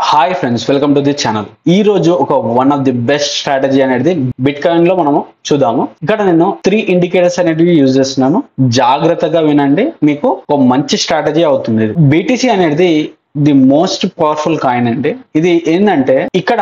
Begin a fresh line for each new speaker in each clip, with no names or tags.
Hi friends, welcome to the channel. ఈ రోజు ఒక one of the best strategy అనేది బిట్ కాయిన్ లో మనము చూద్దాము. ఇక్కడ నేను 3 ఇండికేటర్స్ అనేటివి యూజ్ చేస్తున్నాను. జాగ్రత్తగా వినండి, మీకు ఒక మంచి స్ట్రాటజీ అవుతుంది. బీటీసీ అనేది ది మోస్ట్ పవర్ఫుల్ కాయిన్ అండి. ఇది ఏంటంటే ఇక్కడ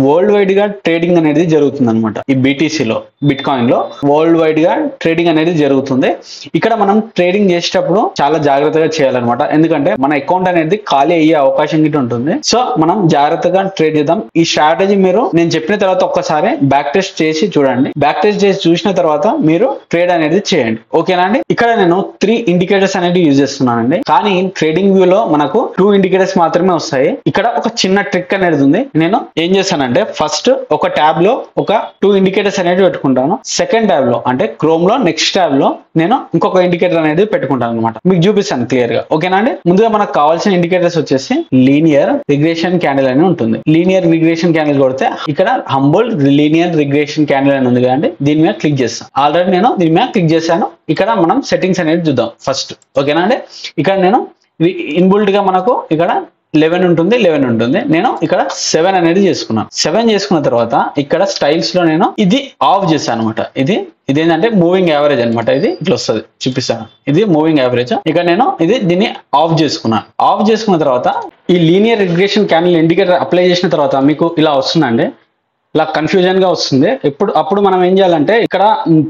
వరల్డ్ వైడ్ గా ట్రేడింగ్ అనేది జరుగుతుంది అనమాట. ఈ బీటీసీలో బిట్ కాయిన్ లో వరల్డ్ వైడ్ గా ట్రేడింగ్ అనేది జరుగుతుంది. ఇక్కడ మనం ట్రేడింగ్ చేసేటప్పుడు చాలా జాగ్రత్తగా చేయాలన్నమాట. ఎందుకంటే మన అకౌంట్ అనేది ఖాళీ అయ్యే అవకాశం గిట్ట ఉంటుంది. సో మనం జాగ్రత్తగా ట్రేడ్ చేద్దాం. ఈ స్ట్రాటజీ మీరు నేను చెప్పిన తర్వాత ఒక్కసారి బ్యాక్ టెస్ట్ చేసి చూడండి. బ్యాక్ టెస్ట్ చేసి చూసిన తర్వాత మీరు ట్రేడ్ అనేది చేయండి. ఓకేనా అండి? ఇక్కడ నేను 3 ఇండికేటర్స్ అనేది యూజ్ చేస్తున్నానండి. కానీ ట్రేడింగ్ వ్యూ లో మనకు 2 ఇండికేటర్స్ మాత్రమే వస్తాయి. ఇక్కడ ఒక చిన్న ట్రిక్ అనేది ఉంది. నేను ఏం చేస్తాను అంటే ఫస్ట్ ఒక ట్యాబ్ లో ఒక 2 ఇండికేటర్స్ అనేది పెట్టుకుంటాను. సెకండ్ ట్యాబ్ లో అంటే క్రోమ్ లో నెక్స్ట్ ట్యాబ్ లో నేను ఇంకొక ఇండికేటర్ అనేది పెట్టుకుంటాను అనమాట. మీకు చూపిస్తాను క్లియర్ గా. ఓకేనా అండి? ముందుగా మనకు కావాల్సిన ఇండికేటర్స్ వచ్చేసి లీనియర్ రిగ్రెషన్ క్యాండిల్ అని ఉంటుంది. లీనియర్ రిగ్రెషన్ క్యాండిల్ కొడితే ఇక్కడ హంబుల్ లీనియర్ రిగ్రెషన్ క్యాండిల్ అని ఉంది కదండి, దీని మీద క్లిక్ చేస్తాను. ఆల్రెడీ నేను దీని మీద క్లిక్ చేశాను. ఇక్కడ మనం సెట్టింగ్స్ అనేది చూద్దాం ఫస్ట్. ఓకేనా అండి? ఇక్కడ నేను ఇన్బుల్ట్ గా మనకు ఇక్కడ 11 ఉంటుంది. నేను ఇక్కడ 7 అనేది చేసుకున్నాను. 7 చేసుకున్న తర్వాత ఇక్కడ స్టైల్స్ లో నేను ఇది ఆఫ్ చేశాను అనమాట. ఇది ఏంటంటే మూవింగ్ యావరేజ్ అనమాట. ఇది ఇట్లా వస్తుంది, చూపిస్తాను. ఇది మూవింగ్ యావరేజ్. ఇక్కడ నేను దీన్ని ఆఫ్ చేసుకున్నాను. ఆఫ్ చేసుకున్న తర్వాత ఈ linear regression candle indicator apply చేసిన తర్వాత మీకు ఇలా వస్తుందండి. ఇలా కన్ఫ్యూజన్ గా వస్తుంది. అప్పుడు మనం ఏం చేయాలంటే ఇక్కడ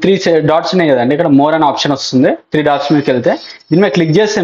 3 డాట్స్ ఉన్నాయి కదండి, ఇక్కడ మోర్ అనే ఆప్షన్ వస్తుంది. 3 డాట్స్ మీదకి వెళ్తే దీని మీద క్లిక్ చేస్తే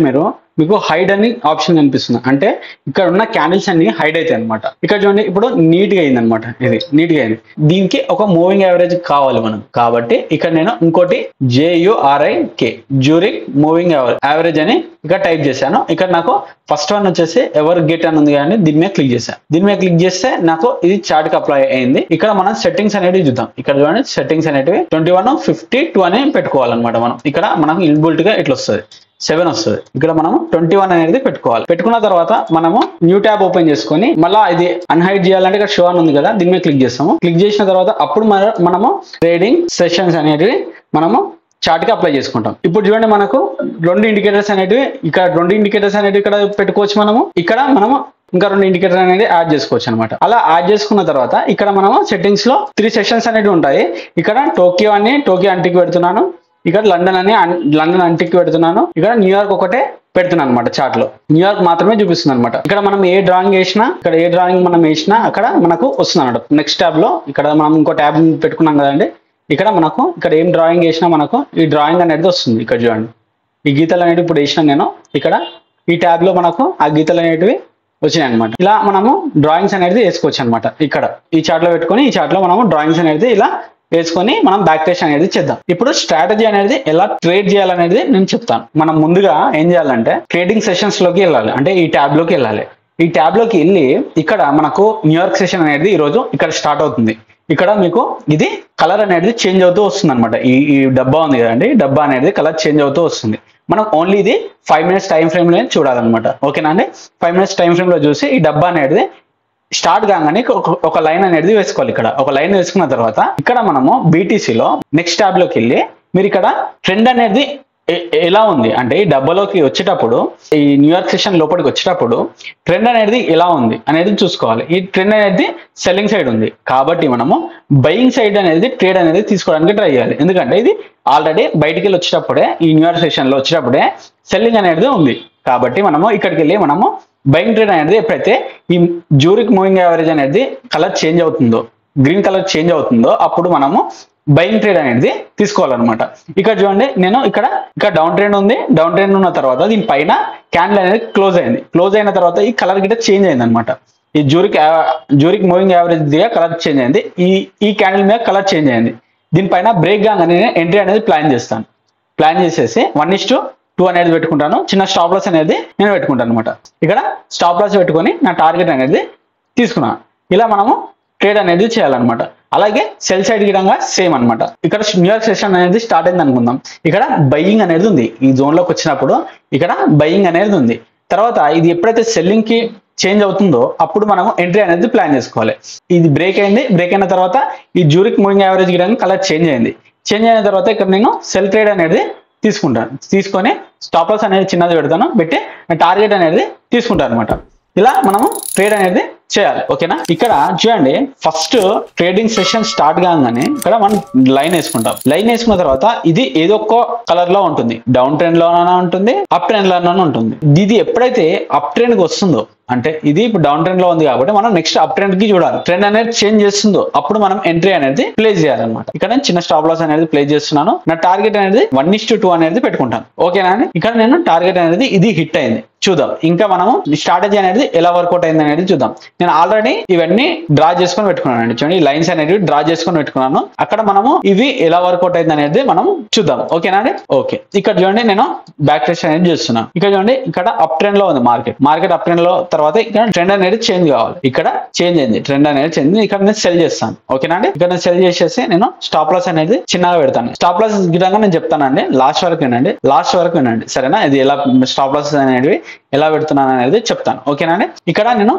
మీకు హైడ్ అని ఆప్షన్ కనిపిస్తుంది. అంటే ఇక్కడ ఉన్న క్యాండిల్స్ అన్ని హైడ్ అవుతాయి అనమాట. ఇక్కడ చూడండి, ఇప్పుడు నీట్ గా అయింది అనమాట. ఇది నీట్ గా అయింది. దీనికి ఒక మూవింగ్ యావరేజ్ కావాలి మనం. కాబట్టి ఇక్కడ నేను ఇంకోటి JURIK జ్యూరిక్ మూవింగ్ యావరేజ్ అని ఇక్కడ టైప్ చేశాను. ఇక్కడ నాకు ఫస్ట్ వన్ వచ్చేసి ఎవర్ గెట్ అని ఉంది కానీ దీని మీద క్లిక్ చేశాను. దీని మీద క్లిక్ చేస్తే నాకు ఇది చార్ట్ కి అప్లై అయింది. ఇక్కడ మనం సెట్టింగ్స్ అనేవి చూద్దాం. ఇక్కడ చూడండి, సెట్టింగ్స్ అనేటివి 2152 అని పెట్టుకోవాలన్నమాట. మనం ఇక్కడ మనకు ఇన్బుల్ట్ గా ఇట్లా వస్తుంది, 7 వస్తుంది. ఇక్కడ మనం 21 అనేది పెట్టుకోవాలి. పెట్టుకున్న తర్వాత మనము న్యూ ట్యాబ్ ఓపెన్ చేసుకొని మళ్ళీ ఇది అన్హైడ్ చేయాలంటే ఇక్కడ షో అని ఉంది కదా, దీని మీద క్లిక్ చేస్తాము. క్లిక్ చేసిన తర్వాత అప్పుడు మనము ట్రేడింగ్ సెషన్స్ అనేటివి మనము చార్ట్ కి అప్లై చేసుకుంటాం. ఇప్పుడు చూడండి, మనకు 2 ఇండికేటర్స్ అనేటివి ఇక్కడ పెట్టుకోవచ్చు. ఇక్కడ మనము ఇంకా 2 ఇండికేటర్ అనేది యాడ్ చేసుకోవచ్చు అనమాట. అలా యాడ్ చేసుకున్న తర్వాత ఇక్కడ మనము సెట్టింగ్స్ లో 3 సెషన్స్ అనేవి ఉంటాయి. ఇక్కడ టోక్యో అంటికి పెడుతున్నాను. ఇక్కడ లండన్ అంటికి పెడుతున్నాను. ఇక్కడ న్యూయార్క్ ఒకటే పెడుతున్నాను అనమాట. చార్ట్ లో న్యూయార్క్ మాత్రమే చూపిస్తుంది అనమాట. ఇక్కడ మనం ఏ డ్రాయింగ్ వేసినా అక్కడ మనకు వస్తుంది అనమాట. నెక్స్ట్ ట్యాబ్ లో ఇక్కడ మనం ఇంకో ట్యాబ్ పెట్టుకున్నాం కదండి. ఇక్కడ ఇక్కడ ఏం డ్రాయింగ్ వేసినా మనకు ఈ డ్రాయింగ్ అనేది వస్తుంది. ఇక్కడ చూడండి, ఈ గీతలు అనేవి ఇప్పుడు వేసినా నేను ఇక్కడ ఈ ట్యాబ్ లో మనకు ఆ గీతలు అనేటివి వచ్చినాయి అనమాట. ఇలా మనము డ్రాయింగ్స్ అనేది వేసుకోవచ్చు అనమాట. ఇక్కడ ఈ చార్ట్ లో పెట్టుకొని ఈ చార్ట్ లో మనము డ్రాయింగ్స్ అనేది ఇలా వేసుకొని మనం బ్యాక్ టెస్ట్ అనేది చేద్దాం. ఇప్పుడు స్ట్రాటజీ అనేది ఎలా ట్రేడ్ చేయాలనేది నేను చెప్తాను. మనం ముందుగా ఏం చేయాలంటే ట్రేడింగ్ సెషన్స్ లోకి వెళ్ళాలి. అంటే ఈ ట్యాబ్ లోకి వెళ్ళాలి. ఈ ట్యాబ్ లోకి వెళ్ళి ఇక్కడ మనకు న్యూయార్క్ సెషన్ అనేది ఈ రోజు ఇక్కడ స్టార్ట్ అవుతుంది. ఇక్కడ మీకు ఇది కలర్ అనేది చేంజ్ అవుతూ వస్తుంది అనమాట. ఈ డబ్బా ఉంది కదండి, డబ్బా అనేది కలర్ చేంజ్ అవుతూ వస్తుంది. మనం ఓన్లీ ఇది 5 మినిట్స్ టైం ఫ్రేమ్ లో చూడాలన్నమాట. ఓకేనా అండి? 5 మినిట్స్ టైం ఫ్రేమ్ లో చూసి ఈ డబ్బా అనేది స్టార్ట్ కాగానే ఒక లైన్ అనేది వేసుకోవాలి. ఇక్కడ ఒక లైన్ వేసుకున్న తర్వాత ఇక్కడ మనము బీటీసీలో నెక్స్ట్ ట్యాబ్ లోకి వెళ్ళి మీరు ఇక్కడ ట్రెండ్ అనేది ఎలా ఉంది అంటే ఈ డబ్బాలోకి వచ్చేటప్పుడు, ఈ న్యూయార్క్ సెషన్ లోపలికి వచ్చేటప్పుడు ట్రెండ్ అనేది ఎలా ఉంది అనేది చూసుకోవాలి. ఈ ట్రెండ్ అనేది సెల్లింగ్ సైడ్ ఉంది కాబట్టి మనము బయింగ్ సైడ్ అనేది ట్రేడ్ అనేది తీసుకోవడానికి ట్రై చేయాలి. ఎందుకంటే ఇది ఆల్రెడీ బయటికి వెళ్ళి వచ్చేటప్పుడే, ఈ న్యూయార్క్ సెషన్ లో వచ్చేటప్పుడే సెల్లింగ్ అనేది ఉంది. కాబట్టి మనము ఇక్కడికి వెళ్ళి మనము బయింగ్ ట్రేడ్ అనేది ఎప్పుడైతే ఈ జ్యూరిక్ మూవింగ్ యావరేజ్ అనేది కలర్ చేంజ్ అవుతుందో, గ్రీన్ కలర్ చేంజ్ అవుతుందో అప్పుడు మనము బయింగ్ ట్రేడ్ అనేది తీసుకోవాలన్నమాట. ఇక్కడ చూడండి, నేను ఇక్కడ డౌన్ ట్రెండ్ ఉంది. డౌన్ ట్రెండ్ ఉన్న తర్వాత దీనిపైన క్యాండిల్ అనేది క్లోజ్ అయింది. క్లోజ్ అయిన తర్వాత ఈ కలర్ గిట్ట చేంజ్ అయింది అనమాట. ఈ జ్యూరిక్ మూవింగ్ యావరేజ్ దిగా కలర్ చేంజ్ అయింది. ఈ క్యాండిల్ మీద కలర్ చేంజ్ అయింది. దీనిపైన బ్రేక్ గానే నేను ఎంట్రీ అనేది ప్లాన్ చేస్తాను. ప్లాన్ చేసేసి 1:2 అనేది పెట్టుకుంటాను. చిన్న స్టాప్ లాస్ అనేది నేను పెట్టుకుంటాను అనమాట. ఇక్కడ స్టాప్ లాస్ పెట్టుకొని నా టార్గెట్ అనేది తీసుకున్నాను. ఇలా మనము ట్రేడ్ అనేది చేయాలన్నమాట. అలాగే సెల్ సైడ్ గిడంగా సేమ్ అనమాట. ఇక్కడ న్యూయార్క్ సెషన్ అనేది స్టార్ట్ అయింది అనుకుందాం. ఇక్కడ బయింగ్ అనేది ఉంది. ఈ జోన్ లోకి వచ్చినప్పుడు ఇక్కడ బయింగ్ అనేది ఉంది. తర్వాత ఇది ఎప్పుడైతే సెల్లింగ్ కి చేంజ్ అవుతుందో అప్పుడు మనము ఎంట్రీ అనేది ప్లాన్ చేసుకోవాలి. ఇది బ్రేక్ అయింది. బ్రేక్ అయిన తర్వాత ఈ జ్యూరిక్ మూవింగ్ యావరేజ్ గిడంగా కలర్ చేంజ్ అయింది. చేంజ్ అయిన తర్వాత ఇక్కడ నేను సెల్ ట్రేడ్ అనేది తీసుకుంటాను. తీసుకొని స్టాప్ లాస్ అనేది చిన్నది పెడతాను. పెట్టి టార్గెట్ అనేది తీసుకుంటాను అనమాట. ఇలా మనము ట్రేడ్ అనేది చేయాలి. ఓకేనా? ఇక్కడ చూడండి, ఫస్ట్ ట్రేడింగ్ సెషన్ స్టార్ట్ కాగానే ఇక్కడ మనం లైన్ వేసుకుంటాం. లైన్ వేసుకున్న తర్వాత ఇది ఏదో ఒక కలర్ లో ఉంటుంది, డౌన్ ట్రెండ్ లోనే ఉంటుంది, అప్ ట్రెండ్ లోనే ఉంటుంది. ఇది ఎప్పుడైతే అప్ ట్రెండ్ కి వస్తుందో, అంటే ఇది ఇప్పుడు డౌన్ ట్రెండ్ లో ఉంది కాబట్టి మనం నెక్స్ట్ అప్ ట్రెండ్ కి చూడాలి. ట్రెండ్ అనేది చేంజ్ చేస్తుందో అప్పుడు మనం ఎంట్రీ అనేది ప్లేస్ చేయాలన్నమాట. ఇక్కడ నేను చిన్న స్టాప్ లాస్ అనేది ప్లేస్ చేస్తున్నాను. నా టార్గెట్ అనేది 1:2 అనేది పెట్టుకుంటాను. ఓకేనా అండి? ఇక్కడ నేను టార్గెట్ అనేది ఇది హిట్ అయింది. చూద్దాం ఇంకా మనము స్ట్రాటజీ అనేది ఎలా వర్కౌట్ అయింది అనేది చూద్దాం. నేను ఆల్రెడీ ఇవన్నీ డ్రా చేసుకొని పెట్టుకున్నాను అండి. చూడండి, లైన్స్ అనేవి డ్రా చేసుకొని పెట్టుకున్నాను. అక్కడ మనము ఇవి ఎలా వర్కౌట్ అయింది అనేది మనం చూద్దాం. ఓకేనా అండి? ఓకే, ఇక్కడ చూడండి నేను బ్యాక్ ట్రెండ్ అనేది చేస్తున్నాను. ఇక్కడ చూడండి, ఇక్కడ అప్ ట్రెండ్ లో ఉంది మార్కెట్ అప్ ట్రెండ్ లో తర్వాత ఇక్కడ ట్రెండ్ అనేది చేంజ్ కావాలి. ఇక్కడ చేంజ్ అయింది, ట్రెండ్ అనేది చేంజ్. ఇక్కడ నేను సెల్ చేస్తాను. ఓకేనా అండి? ఇక్కడ నేను సెల్ చేసేసి నేను స్టాప్ లాస్ అనేది చిన్నగా పెడతాను. స్టాప్ లాస్ గిడంగా నేను చెప్తానండి, లాస్ట్ వరకు వినండి. సరేనా? ఇది ఎలా స్టాప్ లాస్ అనేవి ఎలా పెడుతున్నాను అనేది చెప్తాను. ఓకేనా అండి? ఇక్కడ నేను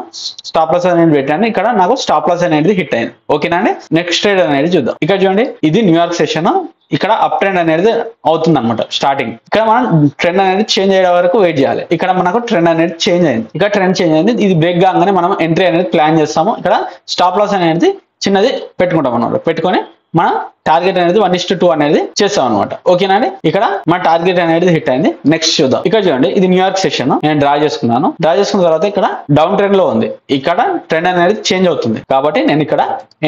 స్టాప్ లాస్ అనేది పెట్టాను. ఇక్కడ నాకు స్టాప్ లాస్ అనేది హిట్ అయింది. ఓకేనా అండి? నెక్స్ట్ ట్రేడ్ అనేది చూద్దాం. ఇక్కడ చూడండి, ఇది న్యూయార్క్ సెషన్. ఇక్కడ అప్ ట్రెండ్ అనేది అవుతుంది అనమాట స్టార్టింగ్. ఇక్కడ మనం ట్రెండ్ అనేది చేంజ్ అయ్యే వరకు వెయిట్ చేయాలి. ఇక్కడ మనకు ట్రెండ్ అనేది చేంజ్ అయింది. ఇక్కడ ట్రెండ్ చేంజ్ అయింది. ఇది బ్రేక్ కాగానే మనం ఎంట్రీ అనేది ప్లాన్ చేస్తాము. ఇక్కడ స్టాప్ లాస్ అనేది చిన్నది పెట్టుకుంటాం అన్నమాట. పెట్టుకొని మన టార్గెట్ అనేది 1:2 అనేది చేస్తాం అనమాట. ఓకేనా అండి? ఇక్కడ మన టార్గెట్ అనేది హిట్ అయింది. నెక్స్ట్ చూద్దాం. ఇక్కడ చూడండి, ఇది న్యూయార్క్ సెషన్ నేను డ్రా చేసుకున్నాను. డ్రా చేసుకున్న తర్వాత ఇక్కడ డౌన్ ట్రెండ్ లో ఉంది. ఇక్కడ ట్రెండ్ అనేది చేంజ్ అవుతుంది కాబట్టి నేను ఇక్కడ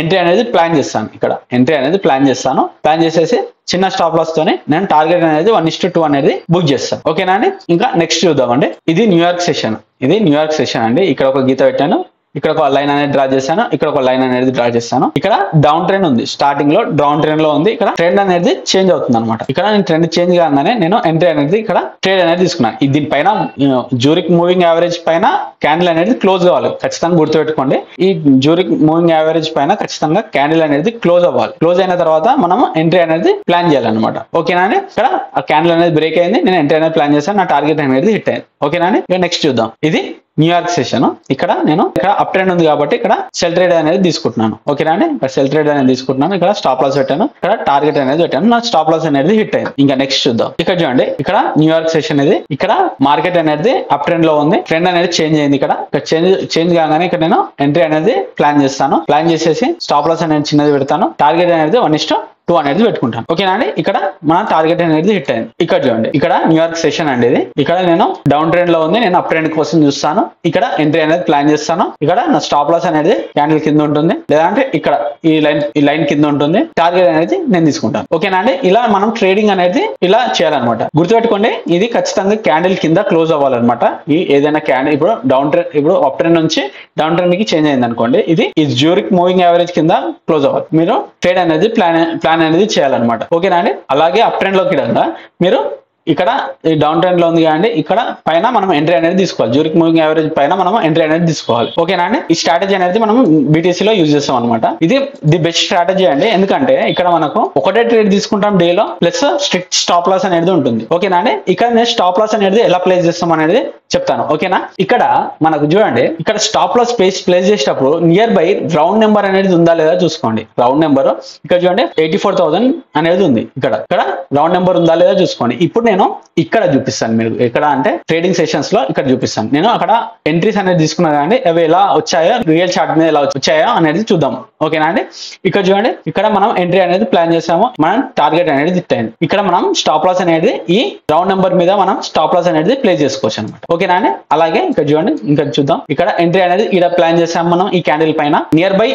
ఎంట్రీ అనేది ప్లాన్ చేస్తాను. ప్లాన్ చేసేసి చిన్న స్టాప్ లాస్ తోనే నేను టార్గెట్ అనేది 1:2 అనేది బుక్ చేస్తాను. ఓకేనా అండి? ఇంకా నెక్స్ట్ చూద్దామండి. ఇది న్యూయార్క్ సెషన్ అండి. ఇక్కడ ఒక గీత పెట్టాను, ఇక్కడ ఒక లైన్ అనేది డ్రా చేశాను, ఇక్కడ ఒక లైన్ అనేది డ్రా చేశాను. ఇక్కడ డౌన్ ట్రెండ్ ఉంది, స్టార్టింగ్ లో డౌన్ ట్రెండ్ లో ఉంది. ఇక్కడ ట్రెండ్ అనేది చేంజ్ అవుతుంది అనమాట. ఇక్కడ నేను ట్రెండ్ చేంజ్ కాగానే నేను ఎంట్రీ అనేది ఇక్కడ ట్రేడ్ అనేది తీసుకున్నాను. దీనిపైన జూరిక్ మూవింగ్ యావరేజ్ పైన క్యాండిల్ అనేది క్లోజ్ కావాలి. ఖచ్చితంగా గుర్తుపెట్టుకోండి, ఈ జూరిక్ మూవింగ్ యావరేజ్ పైన ఖచ్చితంగా క్యాండిల్ అనేది క్లోజ్ అవ్వాలి. క్లోజ్ అయిన తర్వాత మనం ఎంట్రీ అనేది ప్లాన్ చేయాలన్నమాట. ఓకేనా అండి? ఇక్కడ ఆ క్యాండిల్ అనేది బ్రేక్ అయింది, నేను ఎంట్రీ అనేది ప్లాన్ చేశాను, నా టార్గెట్ అనేది హిట్ అయింది. ఓకేనా అండి? ఇక నెక్స్ట్ చూద్దాం. ఇది న్యూయార్క్ సెషన్. ఇక్కడ నేను ఇక్కడ అప్ ట్రెండ్ ఉంది కాబట్టి ఇక్కడ సెల్ ట్రేడ్ అనేది తీసుకుంటున్నాను. ఓకేనా అండి? ఇక్కడ సెల్ ట్రేడ్ అనేది తీసుకుంటున్నాను. ఇక్కడ స్టాప్ లాస్ పెట్టాను, ఇక్కడ టార్గెట్ అనేది పెట్టాను, నా స్టాప్ లాస్ అనేది హిట్ అయింది. ఇంకా నెక్స్ట్ చూద్దాం. ఇక్కడ చూడండి, ఇక్కడ న్యూయార్క్ సెషన్ ఇది. ఇక్కడ మార్కెట్ అనేది అప్ ట్రెండ్ లో ఉంది, ట్రెండ్ అనేది చేంజ్ అయింది. ఇక్కడ చేంజ్ కాగానే ఇక్కడ నేను ఎంట్రీ అనేది ప్లాన్ చేస్తాను. ప్లాన్ చేసేసి స్టాప్ లాస్ అనేది చిన్నది పెడతాను, టార్గెట్ అనేది 1:2 అనేది పెట్టుకుంటాను. ఓకేనా అండి? ఇక్కడ మన టార్గెట్ అనేది హిట్ అయింది. ఇక్కడ చూడండి, ఇక్కడ న్యూయార్క్ సెషన్ అండి ఇది. ఇక్కడ నేను డౌన్ ట్రెండ్ లో ఉంది, నేను అప్ ట్రెండ్ కోసం చూస్తాను. ఇక్కడ ఎంట్రీ అనేది ప్లాన్ చేస్తాను. ఇక్కడ నా స్టాప్ లాస్ అనేది క్యాండిల్ కింద ఉంటుంది, లేదంటే ఇక్కడ ఈ లైన్ కింద ఉంటుంది. టార్గెట్ అనేది నేను తీసుకుంటాను. ఓకేనా అండి? ఇలా మనం ట్రేడింగ్ అనేది ఇలా చేయాలన్నమాట. గుర్తుపెట్టుకోండి, ఇది ఖచ్చితంగా క్యాండిల్ కింద క్లోజ్ అవ్వాలన్నమాట. ఈ ఏదైనా క్యాండిల్ ఇప్పుడు అప్ ట్రెండ్ నుంచి డౌన్ ట్రెండ్ కి చేంజ్ అయింది అనుకోండి, ఇది జ్యూరిక్ మూవింగ్ యావరేజ్ కింద క్లోజ్ అవ్వాలి. మీరు ట్రేడ్ అనేది ప్లాన్ అనేది చేయాలన్నమాట. ఓకేనా అండి? అలాగే అప్ ట్రెండ్ లోకి మీరు ఇక్కడ డౌన్ ట్రెండ్ లో ఉంది కానీ ఇక్కడ పైన మనం ఎంట్రీ అనేది తీసుకోవాలి. జ్యూరిక్ మూవింగ్ యావరేజ్ పైన మనం ఎంట్రీ అనేది తీసుకోవాలి. ఓకేనా అండి? ఈ స్ట్రాటజీ అనేది మనం BTC లో యూజ్ చేస్తాం అనమాట. ఇది ది బెస్ట్ స్ట్రాటజీ అండి. ఎందుకంటే ఇక్కడ మనకు ఒకటే ట్రేడ్ తీసుకుంటాం డేలో, ప్లస్ స్ట్రిక్ట్ స్టాప్ లాస్ అనేది ఉంటుంది. ఓకేనా అండి? ఇక్కడ నేను స్టాప్ లాస్ అనేది ఎలా ప్లేస్ చేస్తాం అనేది చెప్తాను. ఓకేనా? ఇక్కడ మనకు చూడండి, ఇక్కడ స్టాప్ లాస్ ప్లేస్ చేసేటప్పుడు నియర్ బై రౌండ్ నెంబర్ అనేది ఉందా లేదా చూసుకోండి. రౌండ్ నెంబర్ ఇక్కడ చూడండి 84,000 అనేది ఉంది. ఇక్కడ రౌండ్ నెంబర్ ఉందా లేదా చూసుకోండి. ఇప్పుడు నేను ఇక్కడ చూపిస్తాను. మీరు ఎక్కడ అంటే ట్రేడింగ్ సెషన్స్ లో ఇక్కడ చూపిస్తాను. నేను అక్కడ ఎంట్రీస్ అనేది తీసుకున్నా కానీ అవి ఎలా వచ్చాయో, రియల్ చార్ట్ మీద ఎలా వచ్చాయో అనేది చూద్దాం. ఓకేనా అండి? ఇక్కడ చూడండి, ఇక్కడ మనం ఎంట్రీ అనేది ప్లాన్ చేసాము, మనం టార్గెట్ అనేది హిట్ అయింది. ఇక్కడ మనం స్టాప్ లాస్ అనేది ఈ రౌండ్ నెంబర్ మీద మనం స్టాప్ లాస్ అనేది ప్లేస్ చేసుకోవచ్చు అనమాట. ఓకేనా అండి? అలాగే ఇక్కడ చూడండి, ఇంకా చూద్దాం. ఇక్కడ ఎంట్రీ అనేది ఇక్కడ ప్లాన్ చేసాం మనం ఈ క్యాండిల్ పైన. నియర్ బై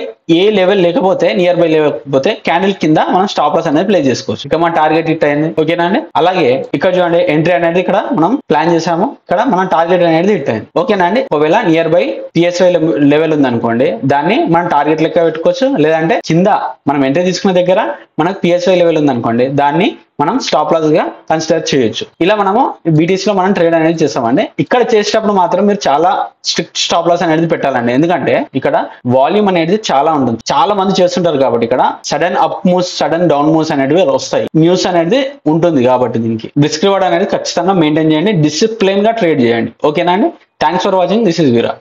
లేకపోతే క్యాండిల్ కింద మనం స్టాప్ లాస్ అనేది ప్లేస్ చేసుకోవచ్చు. ఇక్కడ మన టార్గెట్ హిట్ అయింది. ఓకేనా అండి? అలాగే ఇక్కడ చూడండి, ఎంట్రీ అనేది ఇక్కడ మనం ప్లాన్ చేసాము, ఇక్కడ మనం టార్గెట్ అనేది హిట్ అయింది. ఓకేనా అండి? ఒకవేళ నియర్ బై PSY లెవెల్ ఉంది అనుకోండి, దాన్ని మనం టార్గెట్ లెక్క పెట్టుకోవచ్చు. లేదంటే కింద మనం ఎంట్రీ తీసుకున్న దగ్గర మనకు PSY లెవెల్ ఉంది అనుకోండి, దాన్ని మనం స్టాప్ లాస్ గా కన్సిడర్ చేయొచ్చు. ఇలా మనము BTC లో మనం ట్రేడ్ అనేది చేస్తామండి. ఇక్కడ చేసేటప్పుడు మాత్రం మీరు చాలా స్ట్రిక్ట్ స్టాప్ లాస్ అనేది పెట్టాలండి. ఎందుకంటే ఇక్కడ వాల్యూమ్ అనేది చాలా ఉంటుంది, చాలా మంది చేస్తుంటారు కాబట్టి ఇక్కడ sudden up moves, sudden down moves అనేవి వస్తాయి. న్యూస్ అనేది ఉంటుంది కాబట్టి దీనికి రిస్క్ రివార్డ్ అనేది ఖచ్చితంగా మెయింటైన్ చేయండి. డిసిప్లిన్ గా ట్రేడ్ చేయండి. ఓకేనా అండి? Thanks for watching. This is Veera.